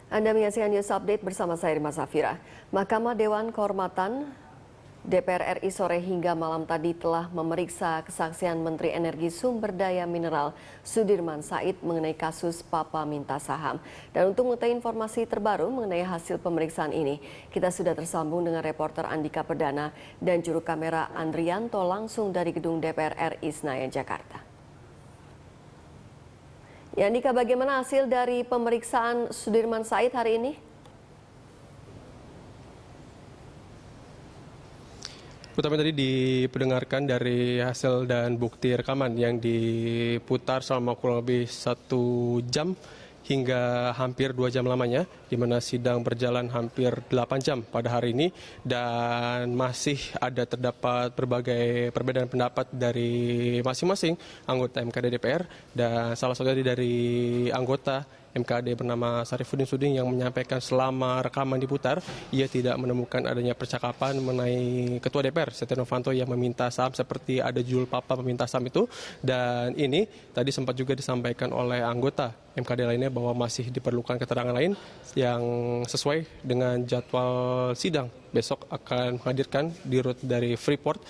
Anda menyaksikan News Update bersama saya Rima Safira. Mahkamah Dewan Kehormatan DPR RI sore hingga malam tadi telah memeriksa kesaksian Menteri Energi Sumber Daya Mineral Sudirman Said mengenai kasus Papa Minta Saham. Dan untuk mengetahui informasi terbaru mengenai hasil pemeriksaan ini, kita sudah tersambung dengan reporter Andika Perdana dan juru kamera Andrianto langsung dari gedung DPR RI Senayan, Jakarta. Ya, Andika, bagaimana hasil dari pemeriksaan Sudirman Said hari ini? Utama tadi diperdengarkan dari hasil dan bukti rekaman yang diputar selama kurang lebih 1 jam hingga hampir 2 jam lamanya, di mana sidang berjalan hampir 8 jam pada hari ini dan masih terdapat berbagai perbedaan pendapat dari masing-masing anggota MKD DPR, dan salah satunya dari anggota MKD bernama Syarifudin Suding yang menyampaikan selama rekaman diputar ia tidak menemukan adanya percakapan mengenai Ketua DPR Setia Novanto yang meminta saham seperti ada judul Papa meminta saham itu. Dan ini tadi sempat juga disampaikan oleh anggota MKD lainnya bahwa masih diperlukan keterangan lain yang sesuai dengan jadwal sidang. Besok akan menghadirkan dirut dari Freeport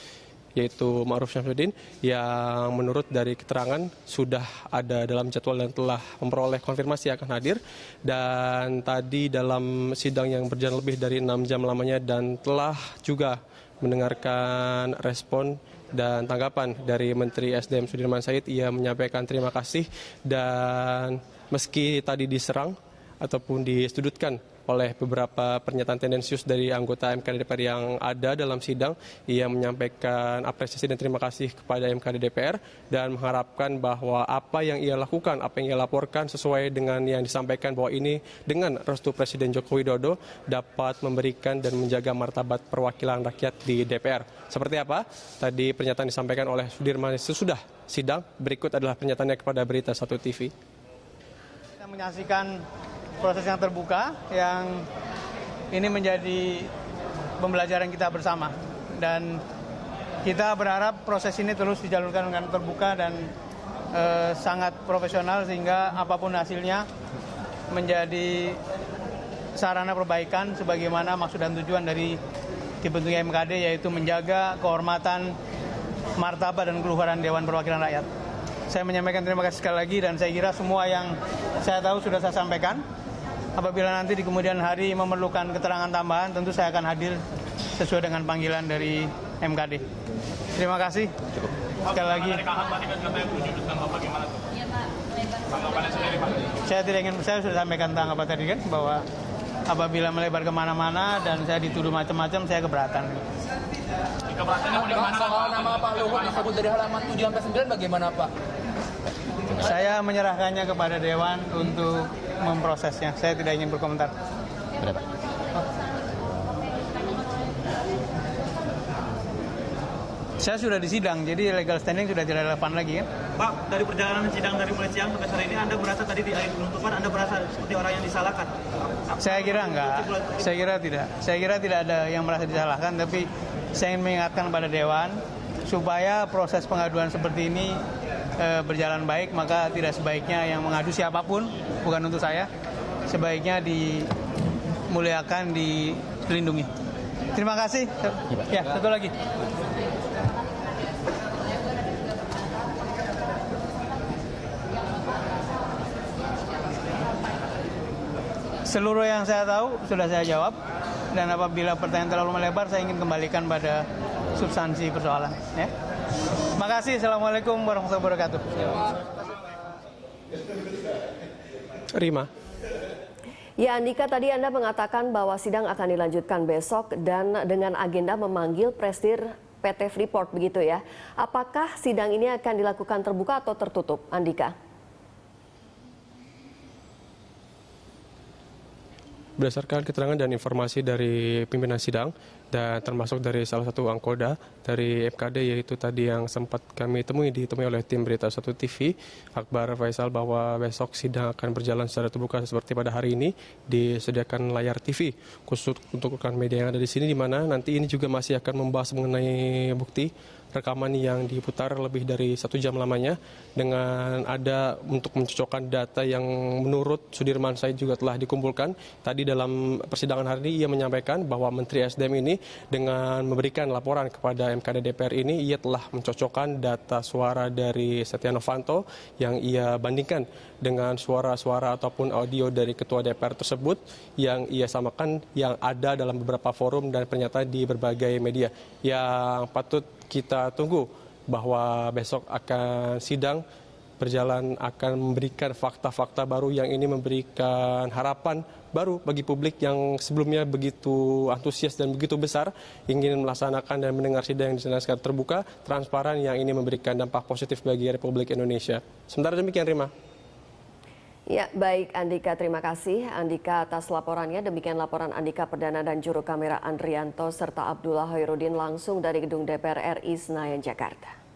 yaitu Ma'ruf Syamsuddin yang menurut dari keterangan sudah ada dalam jadwal dan telah memperoleh konfirmasi akan hadir. Dan tadi dalam sidang yang berjalan lebih dari 6 jam lamanya dan telah juga mendengarkan respon dan tanggapan dari Menteri SDM Sudirman Said, ia menyampaikan terima kasih dan meski tadi diserang ataupun disudutkan oleh beberapa pernyataan tendensius dari anggota MKD DPR yang ada dalam sidang, ia menyampaikan apresiasi dan terima kasih kepada MKD DPR dan mengharapkan bahwa apa yang ia lakukan, apa yang ia laporkan sesuai dengan yang disampaikan bahwa ini dengan restu Presiden Joko Widodo dapat memberikan dan menjaga martabat perwakilan rakyat di DPR. Seperti apa? Tadi pernyataan disampaikan oleh Sudirman sesudah sidang. Berikut adalah pernyataannya kepada Berita 1 TV. Kita menyaksikan proses yang terbuka, yang ini menjadi pembelajaran kita bersama. Dan kita berharap proses ini terus dijalurkan dengan terbuka dan sangat profesional sehingga apapun hasilnya menjadi sarana perbaikan sebagaimana maksud dan tujuan dari dibentuknya MKD, yaitu menjaga kehormatan, martabat dan keluhuran Dewan Perwakilan Rakyat. Saya menyampaikan terima kasih sekali lagi dan saya kira semua yang saya tahu sudah saya sampaikan. Apabila nanti di kemudian hari memerlukan keterangan tambahan, tentu saya akan hadir sesuai dengan panggilan dari MKD. Terima kasih. Sekali lagi. Saya sudah sampaikan tanggapan tadi kan, bahwa apabila melebar kemana-mana dan saya dituduh macam-macam, saya keberatan. Soal nama Pak Luhut disebut dari halaman 7 sampai 9 bagaimana Pak? Saya menyerahkannya kepada Dewan untuk memprosesnya. Saya tidak ingin berkomentar. Berapa? Saya sudah di sidang, jadi legal standing sudah tidak relevan lagi kan? Pak, dari perjalanan sidang dari mulai siang sampai sore ini, Anda merasa tadi di akhir penuntutan Anda merasa seperti orang yang disalahkan? Saya kira enggak. Saya kira tidak. Saya kira tidak ada yang merasa disalahkan, tapi saya ingin mengingatkan pada Dewan supaya proses pengaduan seperti ini berjalan baik, maka tidak sebaiknya yang mengadu siapapun, bukan untuk saya, sebaiknya dimuliakan, dilindungi. Terima kasih. Ya, satu lagi. Seluruh yang saya tahu sudah saya jawab, dan apabila pertanyaan terlalu melebar, saya ingin kembalikan pada substansi persoalan. Ya. Terima kasih. Assalamualaikum warahmatullahi wabarakatuh. Rima. Ya, Andika, tadi Anda mengatakan bahwa sidang akan dilanjutkan besok dan dengan agenda memanggil Presidir PT Freeport, begitu ya. Apakah sidang ini akan dilakukan terbuka atau tertutup, Andika? Berdasarkan keterangan dan informasi dari pimpinan sidang dan termasuk dari salah satu angkoda dari MKD, yaitu tadi yang sempat kami ditemui oleh tim Berita 1 TV, Akbar Faisal, bahwa besok sidang akan berjalan secara terbuka seperti pada hari ini, disediakan layar TV khusus untuk rekan media yang ada di sini, di mana nanti ini juga masih akan membahas mengenai bukti rekaman yang diputar lebih dari 1 jam lamanya dengan ada untuk mencocokkan data yang menurut Sudirman Said juga telah dikumpulkan. Tadi dalam persidangan hari ini ia menyampaikan bahwa Menteri SDM ini dengan memberikan laporan kepada MKD DPR ini ia telah mencocokkan data suara dari Setia Novanto yang ia bandingkan dengan suara-suara ataupun audio dari Ketua DPR tersebut yang ia samakan yang ada dalam beberapa forum dan pernyataan di berbagai media. Yang patut kita tunggu bahwa besok akan sidang berjalan akan memberikan fakta-fakta baru yang ini memberikan harapan baru bagi publik yang sebelumnya begitu antusias dan begitu besar ingin melaksanakan dan mendengar sidang di sana secara terbuka, transparan yang ini memberikan dampak positif bagi Republik Indonesia. Sementara demikian, Rima. Ya, baik Andika, terima kasih Andika atas laporannya. Demikian laporan Andika Perdana dan juru kamera Andrianto serta Abdullah Hoirudin langsung dari gedung DPR RI Senayan, Jakarta.